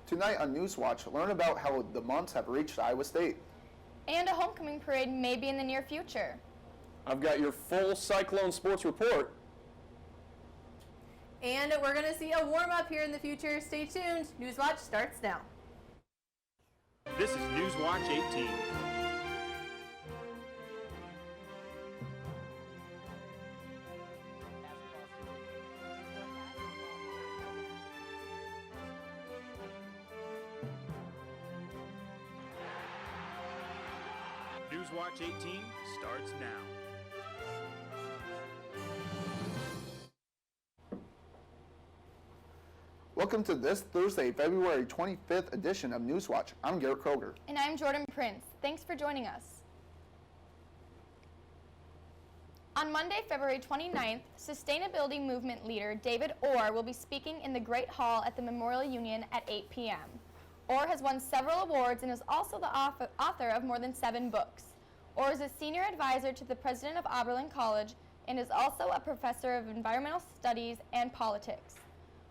Tonight on Newswatch, learn about how the mumps have reached Iowa State. And a homecoming parade may be in the near future. I've got your full Cyclone sports report. And we're going to see a warm-up here in the future. Stay tuned. Newswatch starts now. This is Newswatch 18. Newswatch 18 starts now. Welcome to this Thursday, February 25th edition of Newswatch. I'm Garrett Kroeger. And I'm Jordyn Prince. Thanks for joining us. On Monday, February 29th, sustainability movement leader David Orr will be speaking in the Great Hall at the Memorial Union at 8 p.m. Orr has won several awards and is also the author of more than 7 books. Orr is a senior advisor to the president of Oberlin College and is also a professor of environmental studies and politics.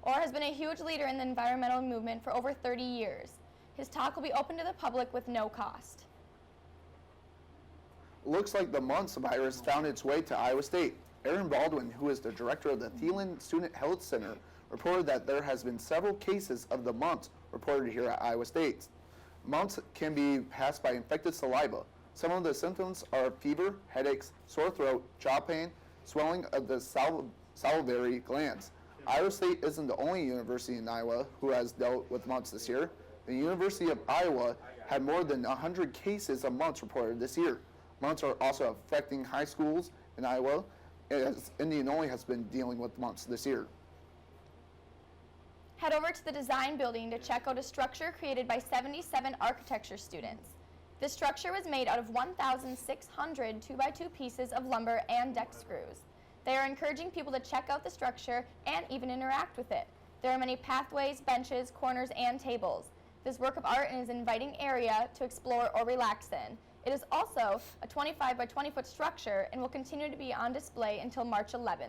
Orr has been a huge leader in the environmental movement for over 30 years. His talk will be open to the public with no cost. Looks like the mumps virus found its way to Iowa State. Aaron Baldwin, who is the director of the Thielen Student Health Center, reported that there has been several cases of the mumps reported here at Iowa State. Mumps can be passed by infected saliva. Some of the symptoms are fever, headaches, sore throat, jaw pain, swelling of the salivary glands. Iowa State isn't the only university in Iowa who has dealt with mumps this year. The University of Iowa had more than 100 cases of mumps reported this year. Mumps are also affecting high schools in Iowa, as Lisignoli has been dealing with mumps this year. Head over to the design building to check out a structure created by 77 architecture students. This structure was made out of 1,600 2x2 pieces of lumber and deck screws. They are encouraging people to check out the structure and even interact with it. There are many pathways, benches, corners, and tables. This work of art is an inviting area to explore or relax in. It is also a 25 by 20 foot structure and will continue to be on display until March 11th.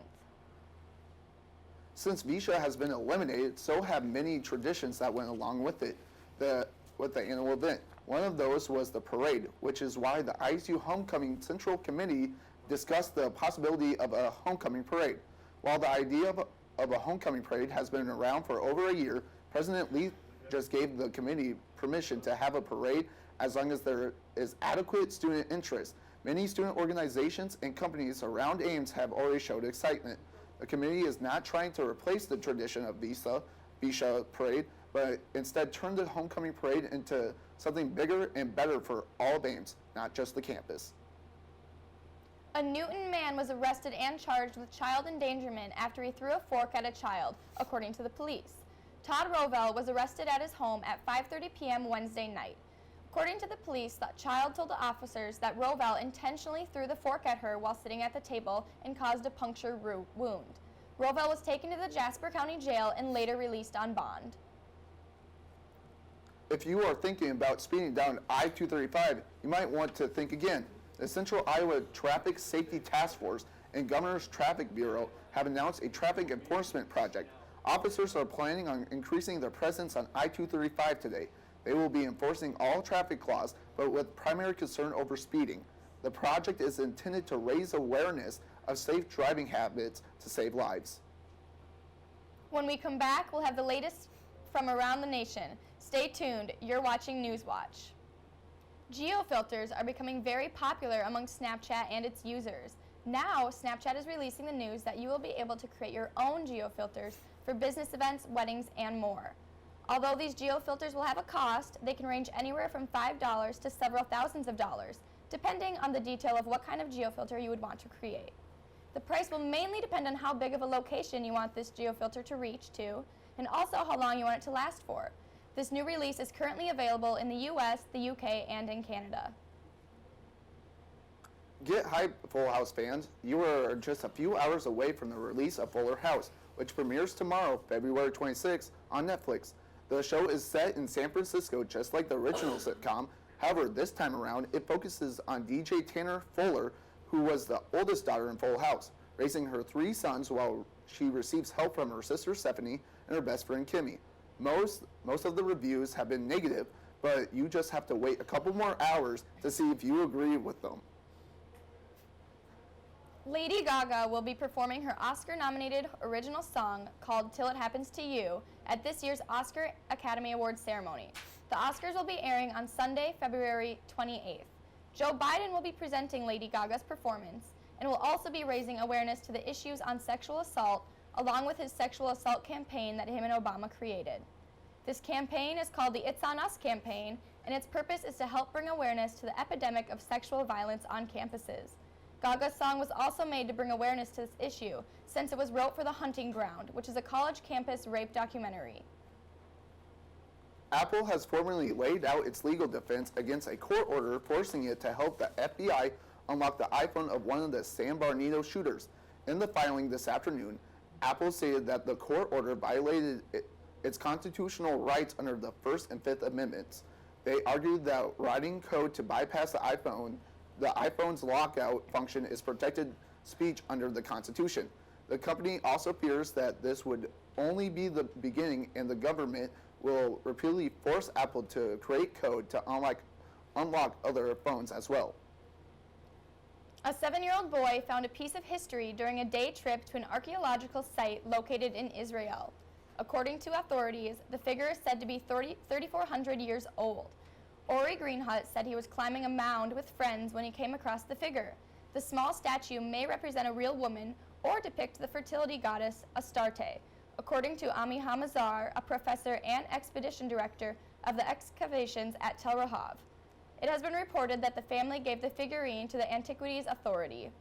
Since Visha has been eliminated, so have many traditions that went along with it, with the annual event. One of those was the parade, which is why the ISU Homecoming Central Committee discussed the possibility of a homecoming parade. While the idea of a homecoming parade has been around for over a year, President Lee just gave the committee permission to have a parade as long as there is adequate student interest. Many student organizations and companies around Ames have already showed excitement. The committee is not trying to replace the tradition of Visha parade, but instead turn the homecoming parade into something bigger and better for all of Ames, not just the campus. A Newton man was arrested and charged with child endangerment after he threw a fork at a child, according to the police. Todd Rovell was arrested at his home at 5:30 p.m. Wednesday night. According to the police, the child told the officers that Rovell intentionally threw the fork at her while sitting at the table and caused a puncture wound. Rovell was taken to the Jasper County Jail and later released on bond. If you are thinking about speeding down I-235, you might want to think again. The Central Iowa Traffic Safety Task Force and Governor's Traffic Bureau have announced a traffic enforcement project. Officers are planning on increasing their presence on I-235 today. They will be enforcing all traffic laws, but with primary concern over speeding. The project is intended to raise awareness of safe driving habits to save lives. When we come back, we'll have the latest from around the nation. Stay tuned. You're watching Newswatch. Geofilters are becoming very popular among Snapchat and its users. Now, Snapchat is releasing the news that you will be able to create your own geofilters for business events, weddings, and more. Although these geofilters will have a cost, they can range anywhere from $5 to several thousands of dollars, depending on the detail of what kind of geofilter you would want to create. The price will mainly depend on how big of a location you want this geofilter to reach to, and also how long you want it to last for. This new release is currently available in the US, the UK, and in Canada. Get hype, Full House fans. You are just a few hours away from the release of Fuller House, which premieres tomorrow, February 26th, on Netflix. The show is set in San Francisco just like the original sitcom. However, this time around, it focuses on DJ Tanner Fuller, who was the oldest daughter in Full House, raising her 3 sons while she receives help from her sister Stephanie and her best friend Kimmy. Most of the reviews have been negative, but you just have to wait a couple more hours to see if you agree with them. Lady Gaga will be performing her Oscar-nominated original song called Till It Happens to You at this year's Oscar Academy Awards ceremony. The Oscars will be airing on Sunday, February 28th. Joe Biden will be presenting Lady Gaga's performance and will also be raising awareness to the issues on sexual assault along with his sexual assault campaign that him and Obama created. This campaign is called the It's On Us campaign, and its purpose is to help bring awareness to the epidemic of sexual violence on campuses. Gaga's song was also made to bring awareness to this issue, since it was wrote for The Hunting Ground, which is a college campus rape documentary. Apple has formally laid out its legal defense against a court order forcing it to help the FBI unlock the iPhone of one of the San Bernardino shooters. In the filing this afternoon, Apple stated that the court order violated its constitutional rights under the First and Fifth Amendments. They argued that writing code to bypass the iPhone's lockout function is protected speech under the Constitution. The company also fears that this would only be the beginning and the government will repeatedly force Apple to create code to unlock other phones as well. A 7-year-old boy found a piece of history during a day trip to an archaeological site located in Israel. According to authorities, the figure is said to be 3,400 years old. Ori Greenhut said he was climbing a mound with friends when he came across the figure. The small statue may represent a real woman or depict the fertility goddess Astarte, according to Ami Hamazar, a professor and expedition director of the excavations at Tel Rahav. It has been reported that the family gave the figurine to the Antiquities Authority.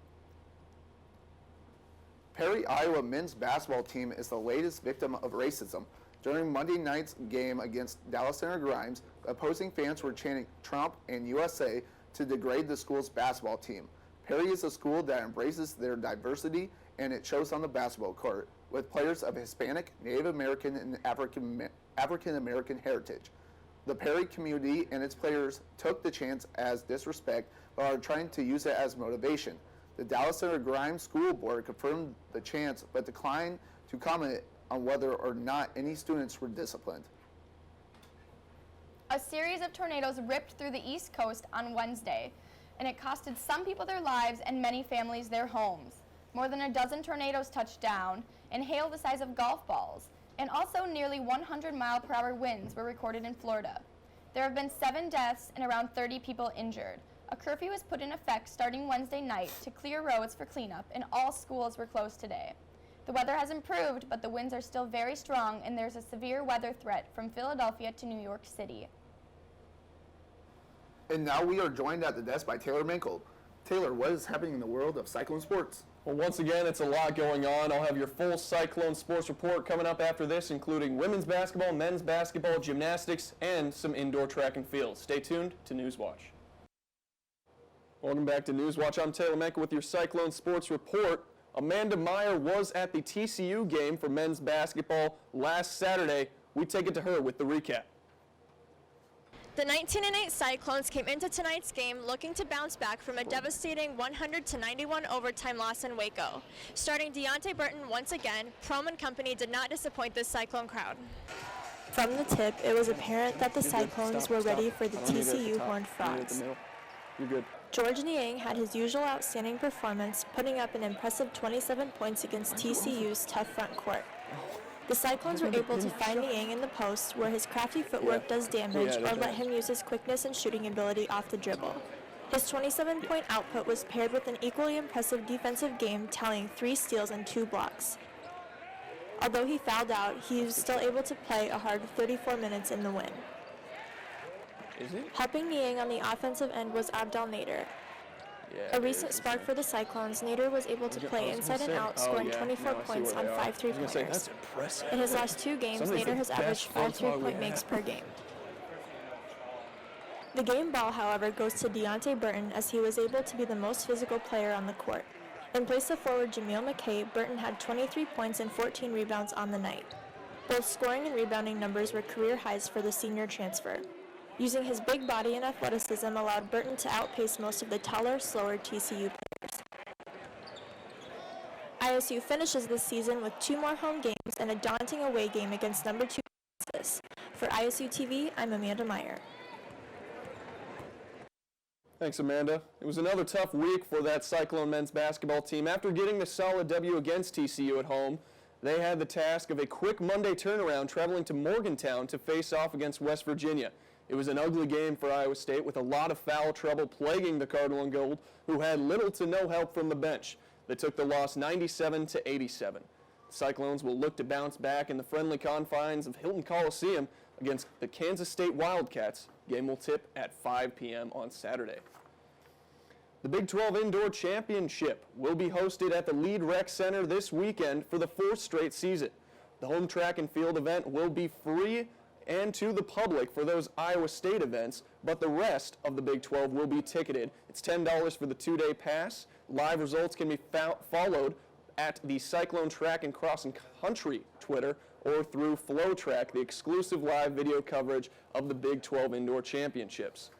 Perry, Iowa men's basketball team is the latest victim of racism. During Monday night's game against Dallas Center Grimes, opposing fans were chanting Trump and USA to degrade the school's basketball team. Perry is a school that embraces their diversity, and it shows on the basketball court, with players of Hispanic, Native American, and African American heritage. The Perry community and its players took the chance as disrespect, but are trying to use it as motivation. The Dallas Center Grimes School Board confirmed the chants, but declined to comment on whether or not any students were disciplined. A series of tornadoes ripped through the East Coast on Wednesday, and it costed some people their lives and many families their homes. More than a dozen tornadoes touched down, and hail the size of golf balls, and also nearly 100-mile-per-hour winds were recorded in Florida. There have been 7 deaths and around 30 people injured. A curfew was put in effect starting Wednesday night to clear roads for cleanup, and all schools were closed today. The weather has improved, but the winds are still very strong, and there's a severe weather threat from Philadelphia to New York City. And now we are joined at the desk by Taylor Mankle. Taylor, what is happening in the world of cyclone sports? Well, once again, it's a lot going on. I'll have your full Cyclone Sports Report coming up after this, including women's basketball, men's basketball, gymnastics, and some indoor track and field. Stay tuned to Newswatch. Welcome back to Newswatch. I'm Taylor Mankle with your Cyclone Sports Report. Amanda Meyer was at the TCU game for men's basketball last Saturday. We take it to her with the recap. The 19-8 Cyclones came into tonight's game looking to bounce back from a devastating 100-91 overtime loss in Waco. Starting Deontay Burton once again, Prom and company did not disappoint this Cyclone crowd. From the tip, it was apparent that the Cyclones were ready for the TCU Horned Frogs. You're good. George Niang had his usual outstanding performance, putting up an impressive 27 points against TCU's tough front court. The Cyclones were able to find Niang in the post, where his crafty footwork does damage, or let him use his quickness and shooting ability off the dribble. His 27-point output was paired with an equally impressive defensive game, tallying 3 steals and 2 blocks. Although he fouled out, he was still able to play a hard 34 minutes in the win. Helping Niang on the offensive end was Abdel Nader. A recent spark for the Cyclones, Nader was able to play inside and out, scoring 24 points on 5 3-pointers. In his last 2 games, Nader has averaged 5 3-point makes per game. The game ball, however, goes to Deontay Burton, as he was able to be the most physical player on the court. In place of forward Jameel McKay, Burton had 23 points and 14 rebounds on the night. Both scoring and rebounding numbers were career highs for the senior transfer. Using his big body and athleticism allowed Burton to outpace most of the taller, slower TCU players. ISU finishes this season with 2 more home games and a daunting away game against number 2 Kansas. For ISUtv, I'm Amanda Meyer. Thanks, Amanda. It was another tough week for that Cyclone men's basketball team. After getting the solid W against TCU at home, they had the task of a quick Monday turnaround traveling to Morgantown to face off against West Virginia. It was an ugly game for Iowa State with a lot of foul trouble plaguing the Cardinal and Gold, who had little to no help from the bench. They took the loss 97-87. The Cyclones will look to bounce back in the friendly confines of Hilton Coliseum against the Kansas State Wildcats. Game will tip at 5 p.m. on Saturday. The Big 12 Indoor Championship will be hosted at the Lead Rec Center this weekend for the 4th straight season. The home track and field event will be free and to the public for those Iowa State events, but the rest of the Big 12 will be ticketed. It's $10 for the 2-day pass. Live results can be followed at the Cyclone Track and Cross and Country Twitter or through Flow Track, the exclusive live video coverage of the Big 12 Indoor Championships.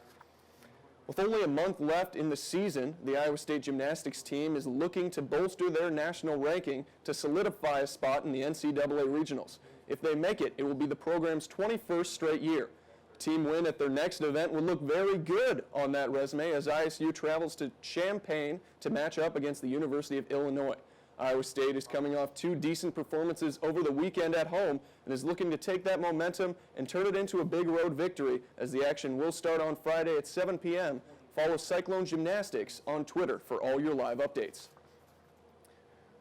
With only a month left in the season, the Iowa State gymnastics team is looking to bolster their national ranking to solidify a spot in the NCAA regionals. If they make it, it will be the program's 21st straight year. Team win at their next event would look very good on that resume as ISU travels to Champaign to match up against the University of Illinois. Iowa State is coming off 2 decent performances over the weekend at home and is looking to take that momentum and turn it into a big road victory as the action will start on Friday at 7 p.m. Follow Cyclone Gymnastics on Twitter for all your live updates.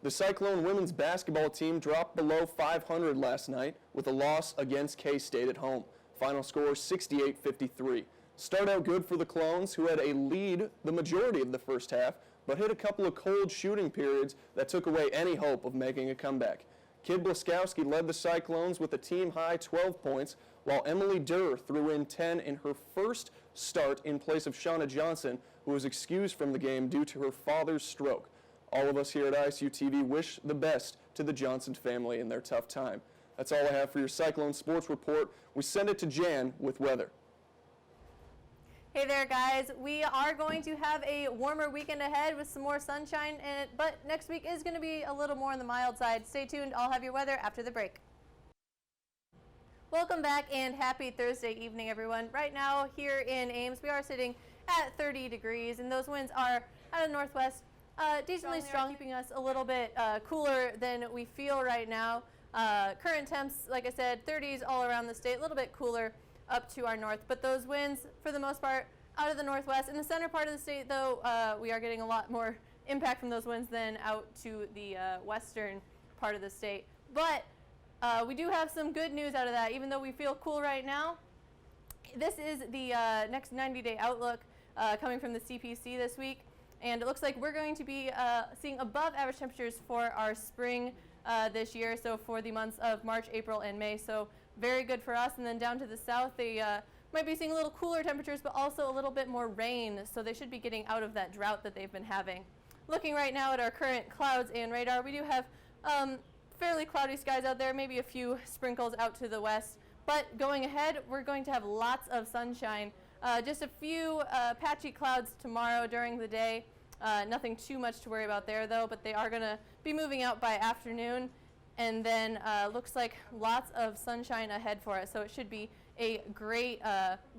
The Cyclone women's basketball team dropped below 500 last night with a loss against K-State at home. Final score 68-53. Start out good for the Clones, who had a lead the majority of the first half, but hit a couple of cold shooting periods that took away any hope of making a comeback. Kid Blaskowski led the Cyclones with a team-high 12 points, while Emily Durr threw in 10 in her first start in place of Shauna Johnson, who was excused from the game due to her father's stroke. All of us here at ISUtv wish the best to the Johnson family in their tough time. That's all I have for your Cyclone Sports Report. We send it to Jan with weather. Hey there, guys. We are going to have a warmer weekend ahead with some more sunshine, but next week is going to be a little more on the mild side. Stay tuned. I'll have your weather after the break. Welcome back and happy Thursday evening, everyone. Right now here in Ames, we are sitting at 30 degrees, and those winds are out of the northwest, decently strong, keeping us a little bit cooler than we feel right now. Current temps, like I said, 30s all around the state, a little bit cooler up to our north, but those winds, for the most part, out of the northwest. In the center part of the state, though, we are getting a lot more impact from those winds than out to the western part of the state. But we do have some good news out of that. Even though we feel cool right now, this is the next 90-day outlook coming from the CPC this week, and it looks like we're going to be seeing above average temperatures for our spring this year, so for the months of March, April, and May. So very good for us. And then down to the south, they might be seeing a little cooler temperatures, but also a little bit more rain, so they should be getting out of that drought that they've been having. Looking right now at our current clouds and radar, we do have fairly cloudy skies out there, maybe a few sprinkles out to the west. But going ahead, we're going to have lots of sunshine. Just a few patchy clouds tomorrow during the day. Nothing too much to worry about there, though, but they are going to be moving out by afternoon. And then looks like lots of sunshine ahead for us, so it should be a great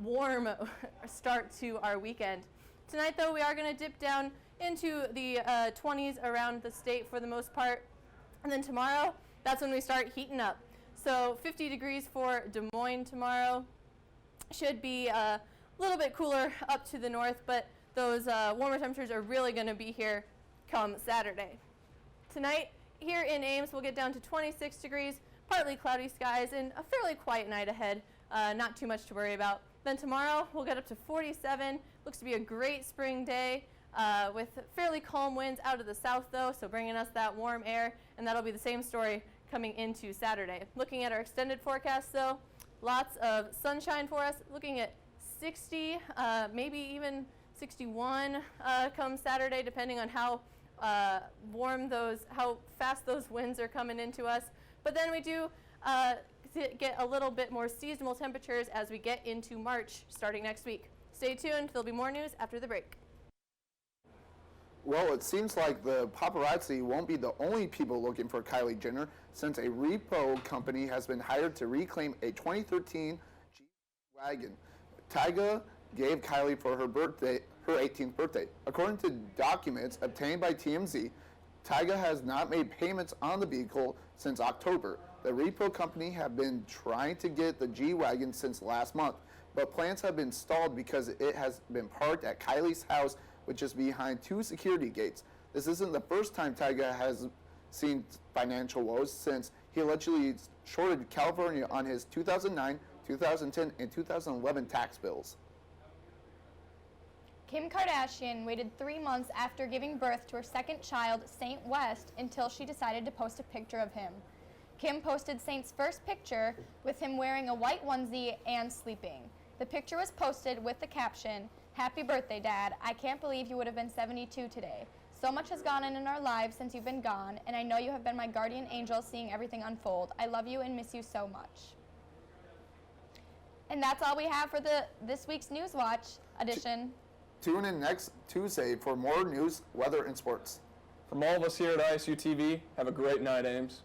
warm start to our weekend. Tonight, though, we are going to dip down into the 20s around the state for the most part. And then tomorrow, that's when we start heating up. So 50 degrees for Des Moines tomorrow. Should be a little bit cooler up to the north, but those warmer temperatures are really going to be here come Saturday. Tonight, here in Ames, we'll get down to 26 degrees, partly cloudy skies, and a fairly quiet night ahead. Not too much to worry about. Then tomorrow, we'll get up to 47. Looks to be a great spring day with fairly calm winds out of the south, though, so bringing us that warm air, and that'll be the same story coming into Saturday. Looking at our extended forecast, though, lots of sunshine for us. Looking at 60, maybe even 61 come Saturday, depending on how how fast those winds are coming into us. But then we do get a little bit more seasonal temperatures as we get into March starting next week. Stay tuned. There'll be more news after the break. Well, it seems like the paparazzi won't be the only people looking for Kylie Jenner, since a repo company has been hired to reclaim a 2013 G-Wagon Tyga gave Kylie for her 18th birthday. According to documents obtained by TMZ, Tyga has not made payments on the vehicle since October. The repo company have been trying to get the G-Wagon since last month, but plans have been stalled because it has been parked at Kylie's house, which is behind 2 security gates. This isn't the first time Tyga has seen financial woes, since he allegedly shorted California on his 2009, 2010, and 2011 tax bills. Kim Kardashian waited 3 months after giving birth to her second child, Saint West, until she decided to post a picture of him. Kim posted Saint's first picture with him wearing a white onesie and sleeping. The picture was posted with the caption, "Happy birthday, Dad. I can't believe you would have been 72 today. So much has gone in our lives since you've been gone, and I know you have been my guardian angel seeing everything unfold. I love you and miss you so much." And that's all we have for this week's Newswatch edition. Tune in next Tuesday for more news, weather, and sports. From all of us here at ISUtv, have a great night, Ames.